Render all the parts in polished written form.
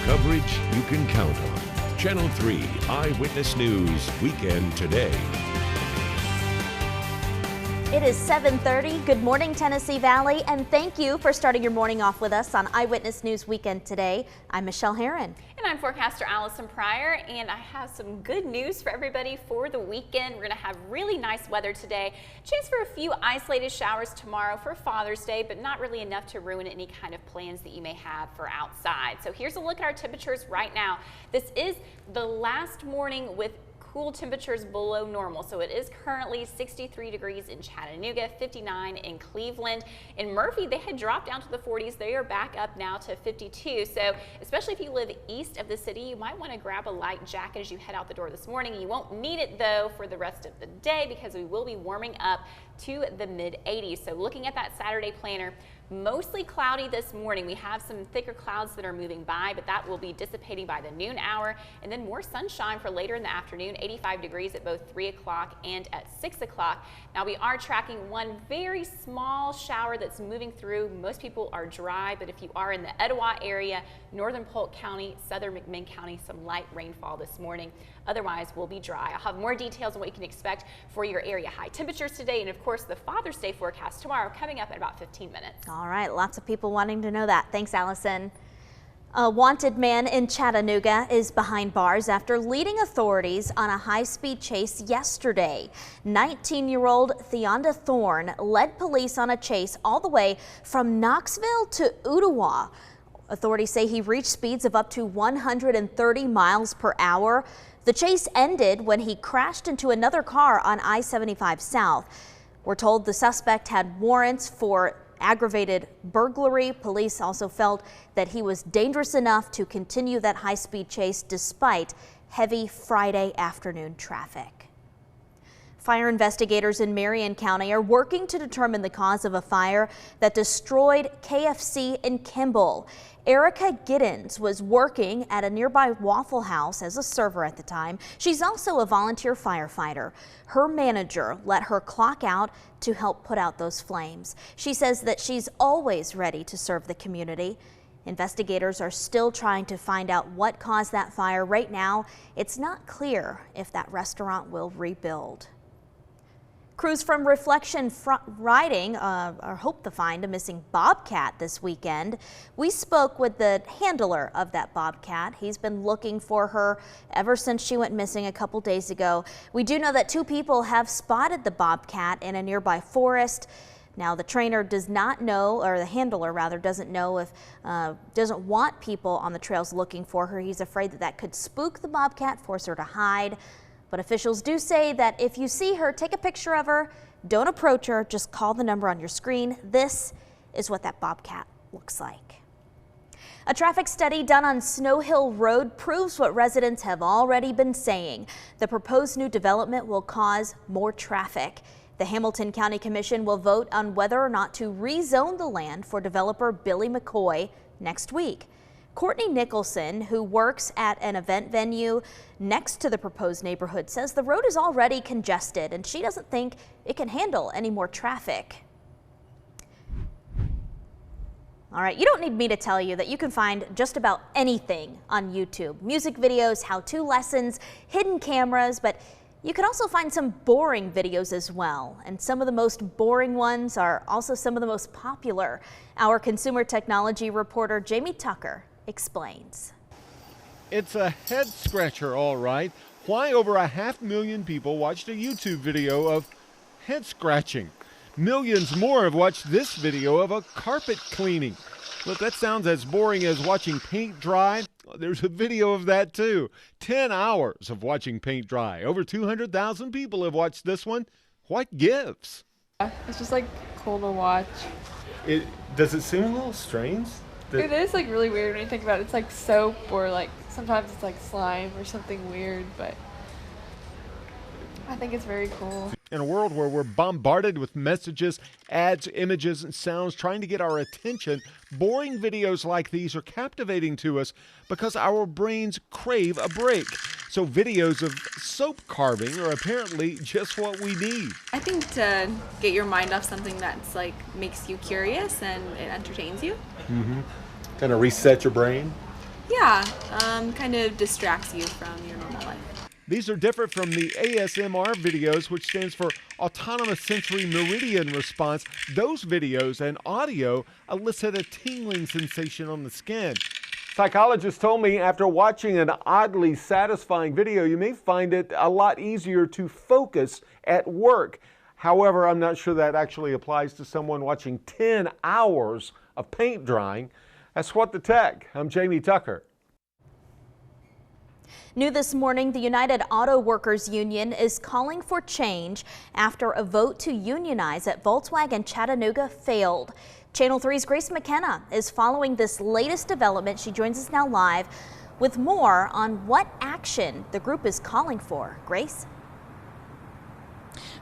Coverage you can count on. Channel 3 Eyewitness News Weekend Today. It is 7:30. Good morning, Tennessee Valley, and thank you for starting your morning off with us on Eyewitness News Weekend Today. I'm Michelle Herron. And I'm forecaster Allison Pryor, and I have some good news for everybody for the weekend. We're going to have really nice weather today. Chance for a few isolated showers tomorrow for Father's Day, but not really enough to ruin any kind of plans that you may have for outside. So here's a look at our temperatures right now. This is the last morning with cool temperatures below normal. So it is currently 63 degrees in Chattanooga, 59 in Cleveland. In Murphy, they had dropped down to the 40s. They are back up now to 52. So especially if you live east of the city, you might want to grab a light jacket as you head out the door this morning. You won't need it though for the rest of the day because we will be warming up to the mid 80s. So looking at that Saturday planner, mostly cloudy this morning. We have some thicker clouds that are moving by, but that will be dissipating by the noon hour, and then more sunshine for later in the afternoon, 85 degrees at both 3 o'clock and at 6 o'clock. Now we are tracking one very small shower that's moving through. Most people are dry, but if you are in the Etowah area, northern Polk County, southern McMinn County, some light rainfall this morning. Otherwise, we'll be dry. I'll have more details on what you can expect for your area high temperatures today, and of course the Father's Day forecast tomorrow coming up in about 15 minutes. All right, lots of people wanting to know that. Thanks, Allison. A wanted man in Chattanooga is behind bars after leading authorities on a high-speed chase yesterday. 19-year-old Theonda Thorne led police on a chase all the way from Knoxville to Ottawa. Authorities say he reached speeds of up to 130 miles per hour. The chase ended when he crashed into another car on I-75 South. We're told the suspect had warrants for aggravated burglary. Police also felt that he was dangerous enough to continue that high-speed chase despite heavy Friday afternoon traffic. Fire investigators in Marion County are working to determine the cause of a fire that destroyed KFC in Kimball. Erica Giddens was working at a nearby Waffle House as a server at the time. She's also a volunteer firefighter. Her manager let her clock out to help put out those flames. She says that she's always ready to serve the community. Investigators are still trying to find out what caused that fire. Right now, it's not clear if that restaurant will rebuild. Crews from Reflection Riding hope to find a missing bobcat this weekend. We spoke with the handler of that bobcat. He's been looking for her ever since she went missing a couple days ago. We do know that 2 people have spotted the bobcat in a nearby forest. Now the trainer does not know, or the handler rather, doesn't know if, doesn't want people on the trails looking for her. He's afraid that that could spook the bobcat, force her to hide. But officials do say that if you see her, take a picture of her, don't approach her, just call the number on your screen. This is what that bobcat looks like. A traffic study done on Snow Hill Road proves what residents have already been saying. The proposed new development will cause more traffic. The Hamilton County Commission will vote on whether or not to rezone the land for developer Billy McCoy next week. Courtney Nicholson, who works at an event venue next to the proposed neighborhood, says the road is already congested and she doesn't think it can handle any more traffic. All right, you don't need me to tell you that you can find just about anything on YouTube. Music videos, how-to lessons, hidden cameras, but you can also find some boring videos as well. And some of the most boring ones are also some of the most popular. Our consumer technology reporter Jamie Tucker explains. It's a head scratcher, all right. Why over 500,000 people watched a YouTube video of head scratching? Millions more have watched this video of a carpet cleaning. Look, that sounds as boring as watching paint dry. There's a video of that too. 10 hours of watching paint dry. Over 200,000 people have watched this one. What gives? It's just like cool to watch. Does it seem a little strange? It is like really weird when you think about it. It's like soap or like sometimes it's like slime or something weird, but I think it's very cool. In a world where we're bombarded with messages, ads, images, and sounds trying to get our attention, boring videos like these are captivating to us because our brains crave a break. So videos of soap carving are apparently just what we need. I think to get your mind off something that's like makes you curious and it entertains you. Kind of reset your brain. Yeah, kind of distracts you from your normal life. These are different from the ASMR videos, which stands for Autonomous Sensory Meridian Response. Those videos and audio elicit a tingling sensation on the skin. Psychologists told me after watching an oddly satisfying video, you may find it a lot easier to focus at work. However, I'm not sure that actually applies to someone watching 10 hours of paint drying. That's What the Tech. I'm Jamie Tucker. New this morning, the United Auto Workers Union is calling for change after a vote to unionize at Volkswagen Chattanooga failed. Channel 3's Grace McKenna is following this latest development. She joins us now live with more on what action the group is calling for. Grace?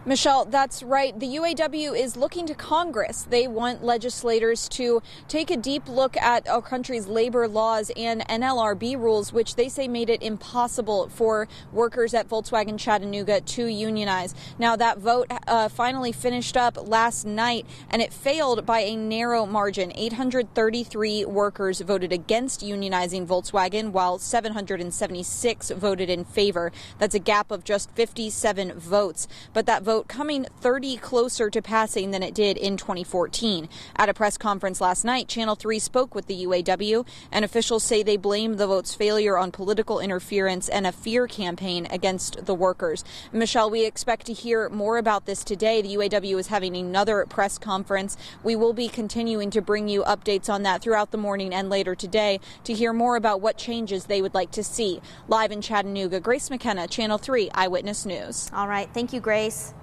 Michelle, that's right. The UAW is looking to Congress. They want legislators to take a deep look at our country's labor laws and NLRB rules, which they say made it impossible for workers at Volkswagen Chattanooga to unionize. Now, that vote finally finished up last night, and it failed by a narrow margin. 833 workers voted against unionizing Volkswagen, while 776 voted in favor. That's a gap of just 57 votes. But that vote coming 30 closer to passing than it did in 2014. At a press conference last night, Channel 3 spoke with the UAW, and officials say they blame the vote's failure on political interference and a fear campaign against the workers. Michelle, we expect to hear more about this today. The UAW is having another press conference. We will be continuing to bring you updates on that throughout the morning and later today to hear more about what changes they would like to see. Live in Chattanooga, Grace McKenna, Channel 3 Eyewitness News. All right. Thank you, Grace.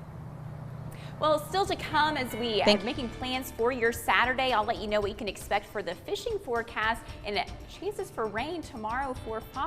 Well, still to come as we are making plans for your Saturday. I'll let you know what you can expect for the fishing forecast and chances for rain tomorrow for